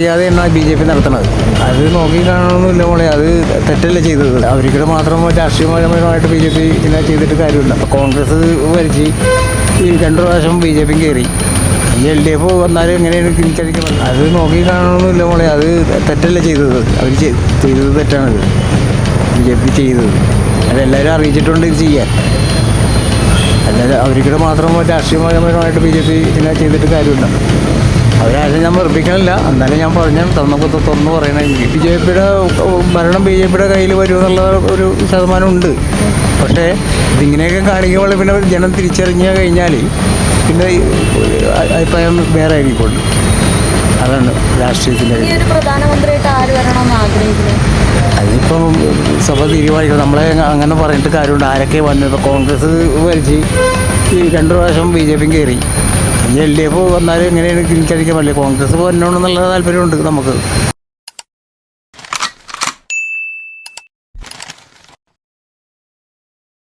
ാതെയാണ് BJP നടത്തുന്നത്. അത് നോക്കി കാണണമെന്നില്ല മോളെ, അത് തെറ്റല്ലേ ചെയ്തത്. അവർക്കിടെ മാത്രം രാഷ്ട്രീയപരമായിട്ട് BJP ഇങ്ങനെ ചെയ്തിട്ട് കാര്യമില്ല. കോൺഗ്രസ് ഭരിച്ച് ഈ 2 പ്രാവശ്യം BJP കയറി, LDF വന്നാലും എങ്ങനെയാണ് തിരിച്ചടിക്കുന്നത്. അത് നോക്കി കാണണമെന്നില്ല മോളെ, അത് തെറ്റല്ലേ ചെയ്തത്. അവർ ചെയ്തത് തെറ്റാണത് BJP ചെയ്തത്. അതെല്ലാവരും അറിയിച്ചിട്ടുണ്ട് ഇത് ചെയ്യാൻ. അല്ലാതെ അവർക്കിടെ മാത്രം രാഷ്ട്രീയപരമായിട്ട് BJP ഇങ്ങനെ ചെയ്തിട്ട് കാര്യമില്ല. അവരാരും ഞാൻ വെറുപ്പിക്കണില്ല, എന്നാലും ഞാൻ തുറന്നു പറയണേ. BJPയുടെ ഭരണം BJPയുടെ കയ്യിൽ വരുമെന്നുള്ള ഒരു ശതമാനം ഉണ്ട്. പക്ഷേ ഇതിങ്ങനെയൊക്കെ കാണിക്കുമ്പോൾ പിന്നെ ജനം തിരിച്ചറിഞ്ഞു കഴിഞ്ഞാൽ പിന്നെ അഭിപ്രായം വേറെ ആയിരിക്കുള്ളൂ. അതാണ് രാഷ്ട്രീയത്തിൻ്റെ. പ്രധാനമന്ത്രിയായിട്ട് ആര് വരണമെന്ന് ആഗ്രഹിക്കുന്നത്? അതിപ്പം സഭ തീരുമാനിക്കണം. നമ്മളെ അങ്ങനെ പറഞ്ഞിട്ട് കാര്യമുണ്ട്. ആരൊക്കെ വന്നു. ഇപ്പോൾ കോൺഗ്രസ് ഭരിച്ച് ഈ 2 പ്രാവശ്യം BJP കയറി, LDF വന്നാലും എങ്ങനെയാണ് തിരിച്ചടിക്കാൻ പറ്റില്ല. കോൺഗ്രസ് വരണമെന്നുള്ള താല്പര്യമുണ്ട് നമുക്ക്.